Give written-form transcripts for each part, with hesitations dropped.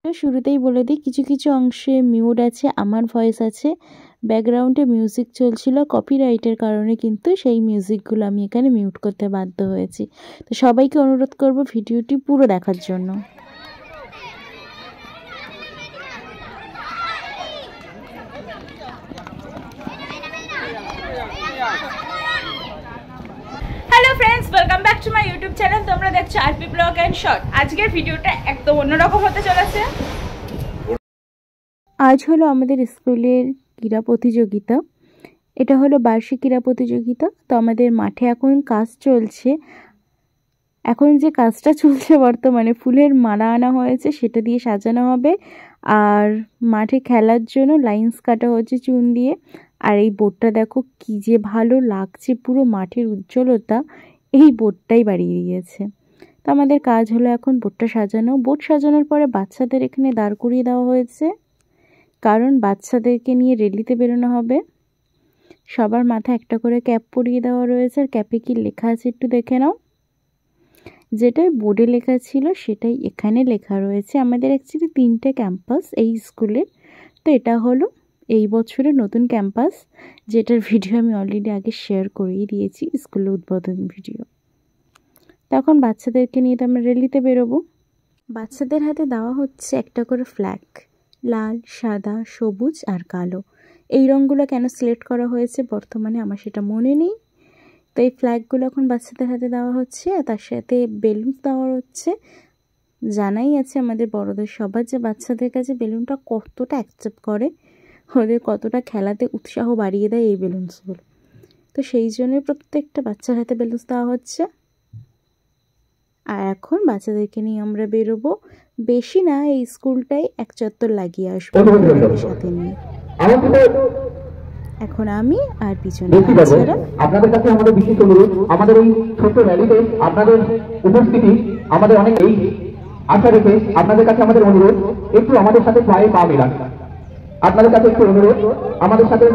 তো শুরুতেই বলে দিই, কিছু কিছু অংশে মিউট আছে, আমার ভয়েস আছে, ব্যাকগ্রাউন্ডে মিউজিক চলছিল, কপিরাইটের কারণে কিন্তু সেই মিউজিকগুলো আমি এখানে মিউট করতে বাধ্য হয়েছি। তো সবাইকে অনুরোধ করব ভিডিওটি পুরো দেখার জন্য। Hello friends, welcome back to my YouTube channel. তোমরা দেখছো আরপি ব্লগ অ্যান্ড শর্ট। আজকের ভিডিওটা একদম অন্যরকম হতে চলেছে। আজ হলো আমাদের স্কুলের ক্রীড়া প্রতিযোগিতা। এটা হলো বার্ষিক ক্রীড়া প্রতিযোগিতা। তো আমাদের মাঠে এখন কাজ চলছে। এখন যে কাজটা চলছে বর্তমানে, ফুলের মালা আনা হয়েছে, সেটা দিয়ে সাজানো হবে। আর মাঠে খেলার জন্য লাইন্স কাটা হচ্ছে চুন দিয়ে। আর এই বোর্ডটা দেখো কি যে ভালো লাগছে, পুরো মাঠের উজ্জ্বলতা এই বোর্ডটাই বাড়িয়ে দিয়েছে। তো আমাদের কাজ হলো এখন বোর্ডটা সাজানো। বোর্ড সাজানোর পরে বাচ্চাদের এখানে দাঁড় করিয়ে দেওয়া হয়েছে, কারণ বাচ্চাদেরকে নিয়ে র্যালিতে বেরোনো হবে। সবার মাথায় একটা করে ক্যাপ পরিয়ে দেওয়া রয়েছে। আর ক্যাপে কি লেখা আছে একটু দেখে নাও। যেটা বোর্ডে লেখা ছিল সেটাই এখানে লেখা রয়েছে। আমাদের অ্যাকচুয়ালি 3টে ক্যাম্পাস এই স্কুলের। তো এটা হলো এই বছরের নতুন ক্যাম্পাস, যেটার ভিডিও আমি অলরেডি আগে শেয়ার করেই দিয়েছি, স্কুলের উদ্বোধন ভিডিও। তখন বাচ্চাদেরকে নিয়ে তো আমরা র্যালিতে বেরোবো। বাচ্চাদের হাতে দেওয়া হচ্ছে একটা করে ফ্ল্যাগ, লাল, সাদা, সবুজ আর কালো। এই রঙগুলো কেন সিলেক্ট করা হয়েছে বর্তমানে আমার সেটা মনে নেই। তো এই ফ্ল্যাগগুলো এখন বাচ্চাদের হাতে দেওয়া হচ্ছে, আর তার সাথে বেলুন দেওয়া হচ্ছে। জানাই আছে আমাদের বড়দের সবার যে বাচ্চাদের কাছে বেলুনটা কতটা অ্যাকসেপ্ট করে, ওদের কতটা খেলাতে উৎসাহ বাড়িয়ে দেয় এই বেলুনসগুলো। তো সেই জন্যই প্রত্যেকটা বাচ্চার হাতে বেলুন দেওয়া হচ্ছে। আর এখন বাচ্চাদেরকে নিয়ে আমরা বেরোবো। বেশি না, এই স্কুলটাই এক চত্বর লাগিয়ে আসবো সাথে নিয়ে। এখন আমি আর পিছনে আপনাদের কাছে আমাদের বিশেষ অনুরোধ, আমাদের এই ছোট্ট র্যালিতে আপনাদের উপস্থিতি আমাদের অনেক এই আশা রেখে আপনাদের কাছে আমাদের অনুরোধ, একটু আমাদের সাথে পায়ে পা মেলান। আপনাদের কাছে একটু অনুরোধ, আমাদের সাথে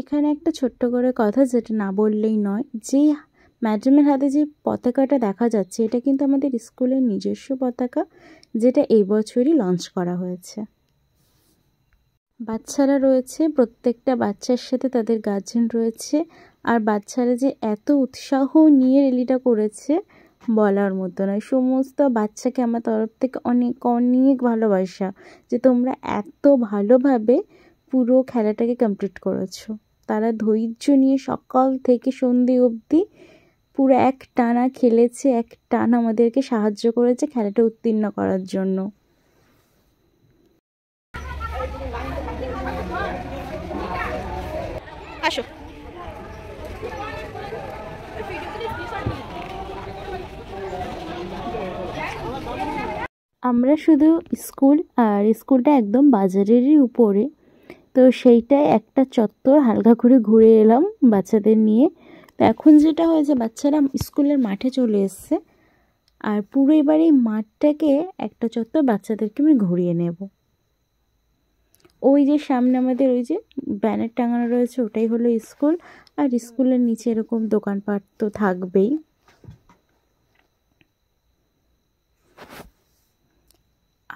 এখানে একটা ছোট্ট করে কথা যেটা না বললেই নয়, যে ম্যাডামের হাতে যে পতাকাটা দেখা যাচ্ছে, এটা কিন্তু আমাদের স্কুলের নিজস্ব পতাকা, যেটা এই বছরই লঞ্চ করা হয়েছে। বাচ্চারা রয়েছে, প্রত্যেকটা বাচ্চার সাথে তাদের গার্জেন রয়েছে। আর বাচ্চারা যে এত উৎসাহ নিয়ে র্যালিটা করেছে বলার মতো নয়। সমস্ত বাচ্চাকে আমার তরফ থেকে অনেক অনেক ভালোবাসা, যে তোমরা এত ভালোভাবে পুরো খেলাটাকে কমপ্লিট করেছো। তারা ধৈর্য নিয়ে সকাল থেকে সন্ধে অবধি পুরো এক টানা খেলেছে, এক টানা আমাদেরকে সাহায্য করেছে খেলাটা উত্তীর্ণ করার জন্য। আসো। আমরা শুধু স্কুল, আর স্কুলটা একদম বাজারেরই উপরে। তো সেইটাই একটা চত্বর হালকা করে ঘুরে এলাম বাচ্চাদের নিয়ে। তো এখন যেটা হয়েছে, বাচ্চারা স্কুলের মাঠে চলে এসছে, আর পুরো এবার এই মাঠটাকে একটা চত্বর বাচ্চাদেরকে আমি ঘুরিয়ে নেব। ওই যে সামনে আমাদের ওই যে ব্যানার টাঙানো রয়েছে, ওটাই হলো স্কুল। আর স্কুলের নিচে এরকম দোকানপাট তো থাকবেই।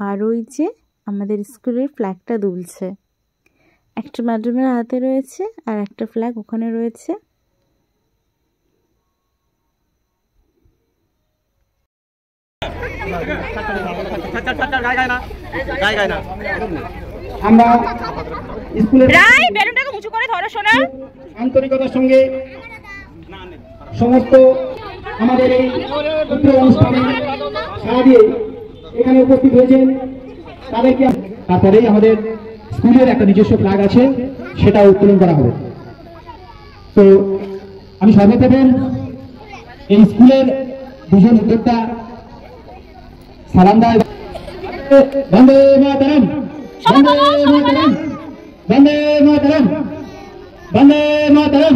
আর ওই যে আমাদের স্কুলের ফ্ল্যাগটা দুলছে, একটা ম্যাডামের হাতে রয়েছে আর একটা ফ্ল্যাগ ওখানে রয়েছে। আমরা স্কুলের বেলুনটাকে উঁচু করে ধরো শোনা। আন্তরিকতার সঙ্গে সমস্ত আমাদের এই অনুষ্ঠানে সাড়া দিয়ে এখানে উপস্থিত হয়েছেন তাদেরকে। তারপরেই আমাদের স্কুলের একটা নিজস্ব ফ্ল্যাগ আছে, সেটা উত্তোলন করা হবে। তো আমি সর্বপ্রথম এই স্কুলের দুজন উদ্যোক্তা সালাম দেয়। বন্দে মাতরম, বন্দে মাতরম, বন্দে মাতরম, বন্দে মাতরম।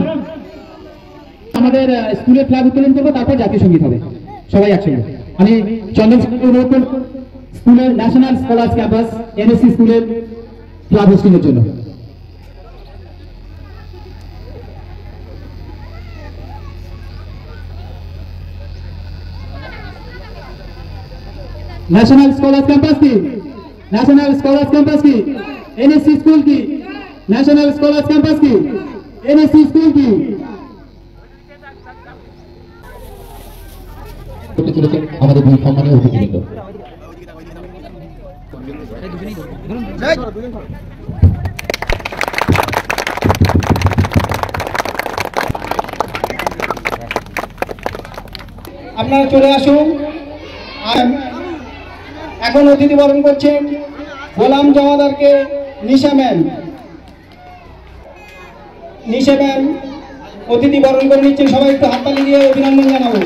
আমাদের স্কুলের ফ্ল্যাগ উত্তোলন করবো, তারপর জাতীয় সঙ্গীত হবে। সবাই একসঙ্গে আমি চন্দন স্কুলের ন্যাশনাল স্কলার্স ক্যাম্পাস এনএসসি স্কুলের ফ্ল্যাগ হোস্টিং এর জন্য। ন্যাশনাল স্কলার্স ক্যাম্পাস কি नेशनल स्कॉलर्स कैंपस की, एनएससी स्कूल की, नेशनल स्कॉलर्स कैंपस की, एनएससी स्कूल की हमारे দুই সম্মানীয় অতিথিবৃন্দ। আপনারা চলে আসুন। এখন অতিথি বরণ করছেন গোলাম জমাদারকে নিশা ম্যাম। নিশা ম্যাম অতিথি বরণ করে নিচ্ছেন, সবাই একটু হাততালি দিয়ে অভিনন্দন জানাবো।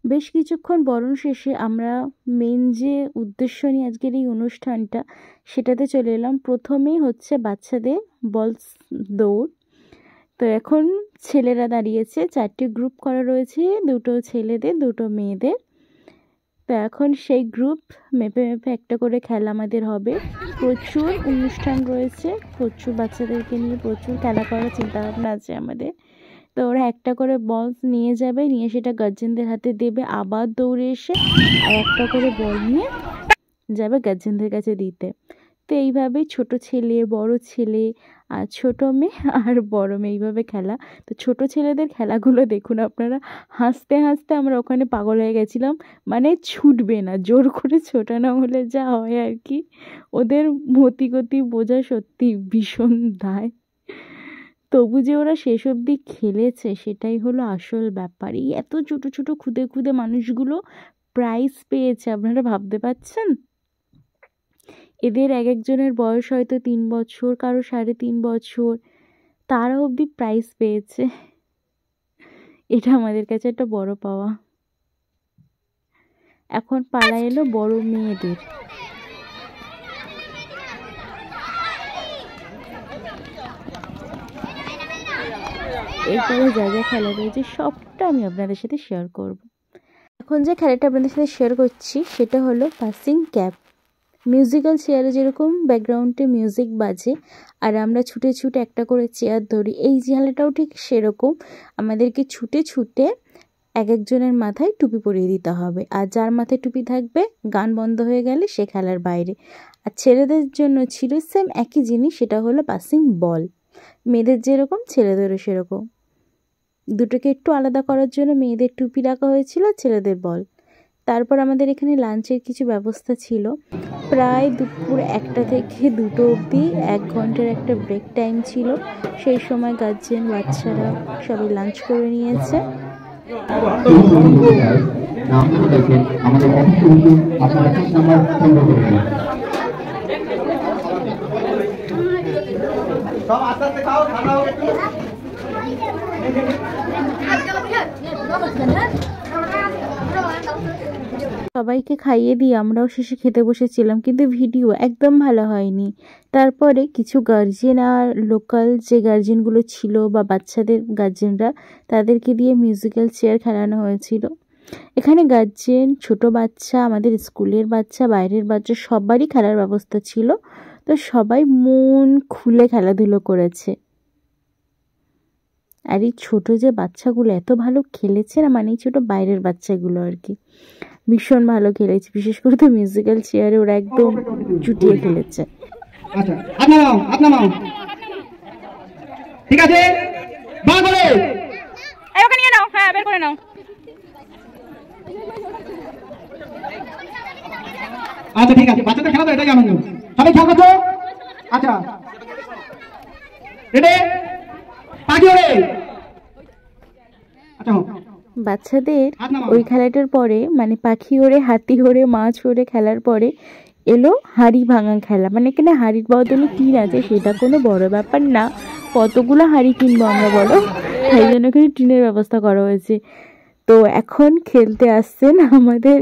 বেশ কিছুক্ষণ বরণ শেষে আমরা মেন যে উদ্দেশ্য নিয়ে আজকের এই অনুষ্ঠানটা সেটাতে চলে এলাম। প্রথমেই হচ্ছে বাচ্চাদের বল দৌড়। তো এখন ছেলেরা দাঁড়িয়েছে, 4টি গ্রুপ করা রয়েছে, 2টো ছেলেদের 2টো মেয়েদের। তো এখন সেই গ্রুপ মেপে মেপে একটা করে খেলা আমাদের হবে। প্রচুর অনুষ্ঠান রয়েছে, প্রচুর বাচ্চাদেরকে নিয়ে প্রচুর খেলা করার চিন্তাভাবনা আছে আমাদের। তো ওরা একটা করে বল নিয়ে যাবে, নিয়ে সেটা গার্জেনদের হাতে দেবে, আবার দৌড়ে এসে আর একটা করে বল নিয়ে যাবে গার্জেনদের কাছে দিতে। তো এইভাবেই ছোট ছেলে, বড় ছেলে আর ছোট মেয়ে আর বড় মেয়ে এইভাবে খেলা। তো ছোট ছেলেদের খেলাগুলো দেখুন আপনারা, হাসতে হাসতে আমরা ওখানে পাগল হয়ে গেছিলাম। মানে ছুটবে না, জোর করে ছোটানো হলে যা হয় আর কি। ওদের মতিগতি বোঝা সত্যি ভীষণ দায়। তবু যে ওরা শেষ অবধি খেলেছে সেটাই হলো আসল ব্যাপার। এই এত ছোট ছোট খুদে খুদে মানুষগুলো প্রাইজ পেয়েছে, আপনারা ভাবতে পারছেন? এদের এক একজনের বয়স হয়তো 3 বছর, কারো 3.5 বছর, তারা অবধি প্রাইজ পেয়েছে। এটা আমাদের কাছে একটা বড় পাওয়া। এখন পালা এলো বড় মেয়েদের। এরপরে যা যা খেলা রয়েছে সবটা আমি আপনাদের সাথে শেয়ার করব। এখন যে খেলাটা আপনাদের সাথে শেয়ার করছি সেটা হলো পাসিং ক্যাপ। মিউজিক্যাল চেয়ারে যেরকম ব্যাকগ্রাউন্ডে মিউজিক বাজে আর আমরা ছুটে ছুটে একটা করে চেয়ার ধরি, এই খেলাটাও ঠিক সেরকম। আমাদেরকে ছুটে ছুটে এক একজনের মাথায় টুপি পরিয়ে দিতে হবে, আর যার মাথায় টুপি থাকবে গান বন্ধ হয়ে গেলে সে খেলার বাইরে। আর ছেলেদের জন্য ছিল সেম একই জিনিস, সেটা হলো পাসিং বল। মেয়েদের যেরকম ছেলেদেরও সেরকম। দুটোকে একটু আলাদা করার জন্য মেয়েদের টুপি রাখা হয়েছিল, ছেলেদের বল। তারপর আমাদের এখানে লাঞ্চের কিছু ব্যবস্থা ছিল। প্রায় দুপুর 1টা থেকে 2টো অবধি 1 ঘন্টার একটা ব্রেক টাইম ছিল। সেই সময় গার্জেন বাচ্চারা সবাই লাঞ্চ করে নিয়েছে। সবাইকে খাইয়ে দিয়ে আমরাও শেষে খেতে বসেছিলাম, কিন্তু ভিডিও একদম ভালো হয়নি। তারপরে কিছু গার্জেন আর লোকাল যে গার্জেনগুলো ছিল বা বাচ্চাদের গার্জেনরা, তাদেরকে দিয়ে মিউজিক্যাল চেয়ার খেলানো হয়েছিল। এখানে গার্জেন, ছোট বাচ্চা, আমাদের স্কুলের বাচ্চা, বাইরের বাচ্চা সবারই খেলার ব্যবস্থা ছিল। তো সবাই মন খুলে খেলাধুলো করেছে। আর এই ছোটো যে বাচ্চাগুলো এত ভালো খেলেছে না, মানে এই ছোটো বাইরের বাচ্চাগুলো আর কি ভীষণ ভালো খেলেছে। বিশেষ করে তো মিউজিক্যাল চেয়ারে ওরা একদম চুটিয়ে খেলেছে। আচ্ছা, ঠিক আছে, বার করে ওকে নিয়ে নাও, হ্যাঁ বের করে নাও। আচ্ছা ঠিক আছে, বাচ্চাদের খেলা তো এটাই আনন্দ, সবাই খেলা করছো। আচ্ছা রেডি, পাখি ওড়ে। আচ্ছা বাচ্চাদের ওই খেলাটার পরে, মানে পাখি ওড়ে, হাতি ওড়ে, মাছ ওড়ে খেলার পরে এলো হাঁড়ি ভাঙা খেলা। মানে এখানে হাঁড়ির বদলে টিন আছে, সেটা কোনো বড় ব্যাপার না। কতগুলো হাঁড়ি কিনবো আমরা বলো, তাই জন্য এখানে টিনের ব্যবস্থা করা হয়েছে। তো এখন খেলতে আসছেন আমাদের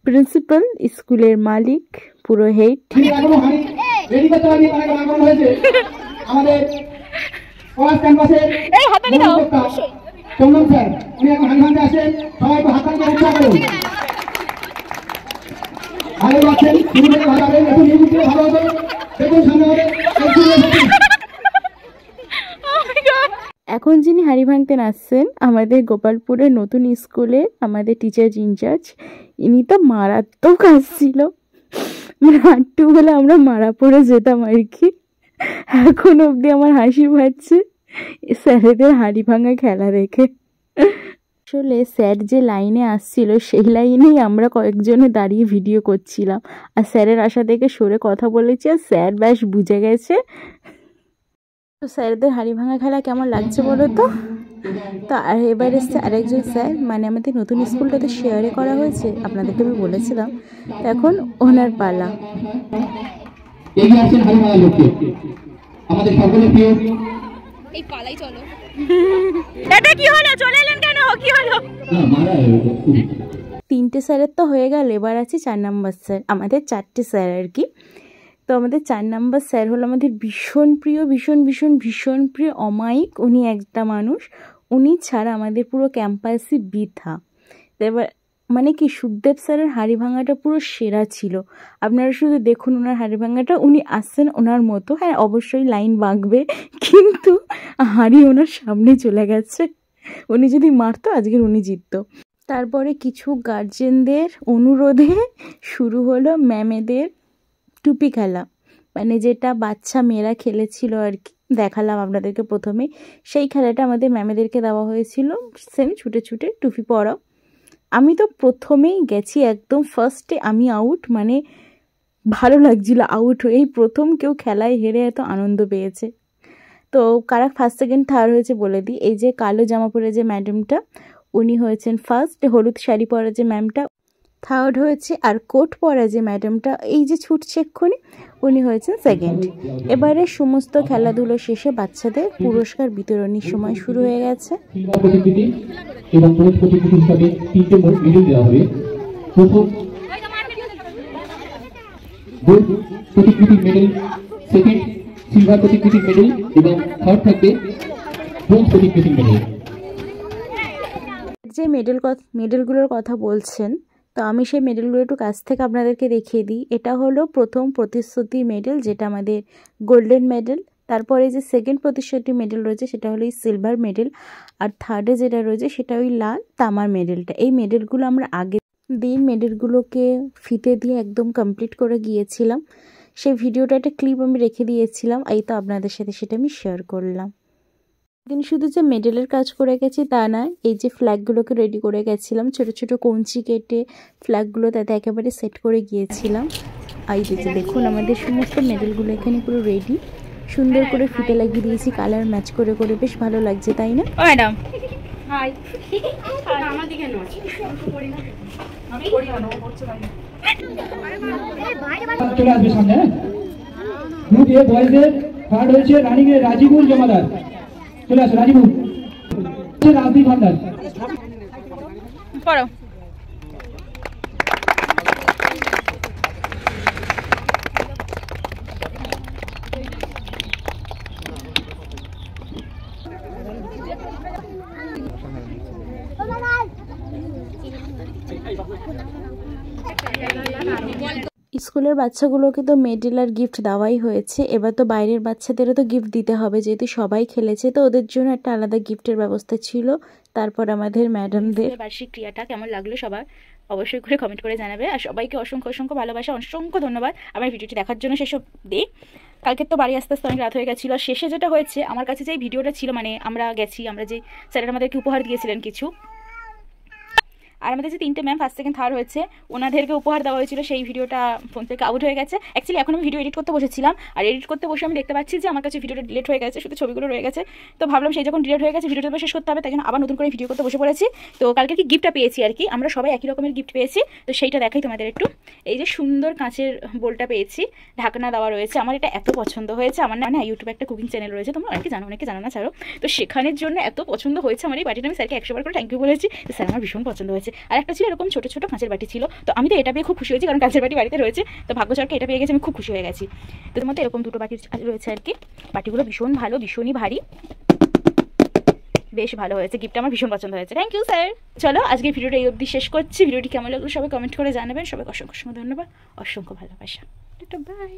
প্রিন্সিপাল, স্কুলের মালিক, পুরো হেড। আমাদের ক্লাস ক্যাম্পাসে এই হাততালি দাও চন্দন স্যার, উনি এখন হাঁড়ি ভাঙতে আসেন, সবাই একটু হাততালি দিয়ে উৎসাহ করুন। ভালো আছেন, শুরু থেকে ভালো হবে, একটু মিউজিক দিয়ে ভালো হবে। দেখুন সামনে হবে এখন যিনি হাঁড়ি ভাঙতে আসছেন আমাদের গোপালপুরের নতুন স্কুলে আমাদের টিচার ইনচার্জ, ইনি তো মারাত্মক আসছিল, মানে হাঁট্টু বলে আমরা মারা পড়ে যেতাম আর কি। এখন অবধি আমার হাসি পাচ্ছে স্যারেদের হাঁড়ি ভাঙা খেলা দেখে। আসলে স্যার যে লাইনে আসছিল সেই লাইনেই আমরা কয়েকজনে দাঁড়িয়ে ভিডিও করছিলাম, আর স্যারের আশা থেকে সরে কথা বলেছি, আর স্যার ব্যাস বুঝে গেছে। তো স্যারদের হাঁড়ি ভাঙা খেলা কেমন লাগছে বলো তো। তো আর এবার এসছে আরেকজন স্যার, মানে আমাদের নতুন স্কুলটাতে শেয়ারে করা হয়েছে, আপনাদেরকে আমি বলেছিলাম। এখন ওনার পালা। এগিয়ে আসছেন হাঁড়ি ভাঙা লোককে, আমাদের সকলের প্রিয়। এই পালাই চলো। দাদা কি হলো, চলে এলেন কেন, কি হলো? তিনটে স্যারের তো হয়ে গেল, এবার আছে 4 নম্বর স্যার। আমাদের 4টে স্যার আর কি। তো আমাদের 4 নম্বর স্যার হলো আমাদের ভীষণ প্রিয়, ভীষণ ভীষণ ভীষণ প্রিয় অমায়িক। উনি একটা মানুষ, উনি ছাড়া আমাদের পুরো ক্যাম্পাসই বৃথা। এবার মানে কি সুখদেব স্যারের হাঁড়ি ভাঙাটা পুরো সেরা ছিল। আপনারা শুধু দেখুন ওনার হাঁড়ি ভাঙাটা, উনি আসছেন ওনার মতো, হ্যাঁ অবশ্যই লাইন বাঁকবে, কিন্তু হাঁড়ি ওনার সামনে চলে গেছে। উনি যদি মারতো আজকের উনি জিততো। তারপরে কিছু গার্জেনদের অনুরোধে শুরু হলো ম্যামেদের টুপি খেলা, মানে যেটা বাচ্চা মেয়েরা খেলেছিল আর কি, দেখালাম আপনাদেরকে প্রথমে। সেই খেলাটা আমাদের ম্যামেদেরকে দেওয়া হয়েছিল, সেম ছুটে ছুটে টুপি পরাও। আমি তো প্রথমেই গেছি একদম ফার্স্টে, আমি আউট, মানে ভালো লাগছিল আউট হয়ে। এই প্রথম কেউ খেলায় হেরে এত আনন্দ পেয়েছে। তো কারা ফার্স্ট সেকেন্ড থার্ড হয়েছে বলে দিই। এই যে কালো জামা পরে যে ম্যাডামটা, উনি হয়েছেন ফার্স্ট। হলুদ শাড়ি পরা যে ম্যামটা থার্ড হয়েছে, আর কোট পরা যে ম্যাডামটা এই যে ছুটছে এক্ষুনি, উনি হয়েছেন সেকেন্ড। এবারে সমস্ত খেলাধুলো শেষে বাচ্চাদের পুরস্কার বিতরণের সময় শুরু হয়ে গেছে। এবং প্রতিযোগী হিসাবে 3টে মেডেল দেওয়া হবে। প্রথম গোল্ড প্রতিকৃতির মেডেল, সেকেন্ড সিলভার প্রতিকৃতির মেডেল এবং থার্ড থাকবে ব্রোঞ্জ প্রতিকৃতির মেডেল। যে মেডেলগুলোর কথা বলছেন, তো আমি সেই মেডেলগুলো একটু কাছ থেকে আপনাদেরকে দেখিয়ে দিই। এটা হলো প্রথম প্রতিশ্রুতি মেডেল, যেটা আমাদের গোল্ডেন মেডেল। তারপরে যে সেকেন্ড প্রতিশ্রুতি মেডেল রয়েছে সেটা হলো এই সিলভার মেডেল, আর থার্ডে যেটা রয়েছে সেটা ওই লাল তামার মেডেলটা। এই মেডেলগুলো আমরা আগের দিন মেডেলগুলোকে ফিতে দিয়ে একদম কমপ্লিট করে গিয়েছিলাম। সেই ভিডিওটা একটা ক্লিপ আমি রেখে দিয়েছিলাম, এই তো আপনাদের সাথে সেটা আমি শেয়ার করলাম। দিন শুধু যে মেডেলের কাজ করে গেছি তা নয়, এই যে ফ্ল্যাগগুলোকে রেডি করে গেছিলাম, ছোট ছোট কঞ্চি কেটে ফ্ল্যাগগুলো তাতে একেবারে সেট করে গিয়েছিলাম। এই যে দেখুন আমাদের সমস্ত মেডেলগুলো এখানে পুরো রেডি, সুন্দর করে ফিতে লাগিয়ে দিয়েছি কালার ম্যাচ করে করে, বেশ ভালো লাগছে তাই না? ও ম্যাডাম হাই, আমার দিকে নয় আমি করি না, ও করছে ভাই। চলে আসবে সামনে। গ্রুপ এ বয়েজের থার্ড হয়েছে রানিং এর রাজীবুল জমাদার। চলে আসো রাজীবুল। রাজদীপ ভান্ডার পড়ো। স্কুলের বাচ্চাগুলোকে তো মেডেল আর গিফট দেওয়াই হয়েছে, এবার তো বাইরের বাচ্চাদেরও তো গিফট দিতে হবে, যেহেতু সবাই খেলেছে তো ওদের জন্য একটা আলাদা গিফটের ব্যবস্থা ছিল। তারপর আমাদের ম্যাডামদের বার্ষিক ক্রিয়াটা কেমন লাগলো সবার অবশ্যই করে কমেন্ট করে জানাবে। আর সবাইকে অসংখ্য অসংখ্য ভালোবাসা, অসংখ্য ধন্যবাদ আমার ভিডিওটি দেখার জন্য। সেসব দিই কালকে তো বাড়ি আস্তে আস্তে অনেক রাত হয়ে গেছিলো। শেষে যেটা হয়েছে, আমার কাছে যে ভিডিওটা ছিল, মানে আমরা গেছি, আমরা যে স্যারেরা আমাদেরকে উপহার দিয়েছিলেন কিছু, আর আমাদের যে 3টে ম্যাম ফার্স্ট সেকেন্ড থার্ড হয়েছে ওনাদেরকে উপহার দেওয়া হয়েছিল, সেই ভিডিওটা ফোন থেকে আউট হয়ে গেছে। অ্যাকচুয়ালি এখন আমি ভিডিও এডিট করতে বসেছিলাম, আর এডিট করতে বসে আমি দেখতে পাচ্ছি যে আমার কাছে ভিডিওটা ডিলিট হয়ে গেছে, শুধু ছবিগুলো রয়ে গেছে। তো ভাবলাম সেই যখন ডিলিট হয়ে গেছে ভিডিওটা শেষ করতে হবে, তাই জন্য আবার নতুন করে ভিডিও করতে বসে পড়েছি। তো কালকে কি গিফটটা পেয়েছি আর কি, আমরা সবাই একই রকমের গিফট পেয়েছি, তো সেইটা দেখাই তোমাদের একটু। এই যে সুন্দর কাঁচের বোলটা পেয়েছি, ঢাকনা দেওয়া রয়েছে, আমার এটা এত পছন্দ হয়েছে। আমার না ইউটিউবে একটা কুকিং চ্যানেল রয়েছে, তোমরা অনেকে জানো না ছাড়ো, তো সেখানের জন্য এত পছন্দ হয়েছে আমার এই বাটিটা। আমি স্যারকে 100 বার করে থ্যাংক ইউ বলেছি, তো স্যার আমার ভীষণ পছন্দ হয়েছে। আর একটা ছিল এরকম ছোট ছোট কাঁচের বাটি ছিল, তো আমি তো এটা পেয়ে খুব খুশি হয়েছি, কারণ কাঁচের বাটি বাড়িতে রয়েছে, তো ভাগ্যচরকে এটা পেয়ে গেছে, আমি খুব খুশি হয়ে গেছি। তো এর মধ্যে এরকম 2টো বাটি রয়েছে আর কি। বাটিগুলো ভীষণ ভালো, ভীষণই ভারী, বেশ ভালো হয়েছে। গিফটটা আমার ভীষণ পছন্দ হয়েছে, থ্যাংক ইউ স্যার। চলো আজকে ভিডিওটা এই অবধি শেষ করছি। ভিডিওটি কেমন লাগলো সবাই কমেন্ট করে জানাবেন। সবাই অসংখ্য অসংখ্য ধন্যবাদ, অসংখ্য ভালোবাসা, বাই।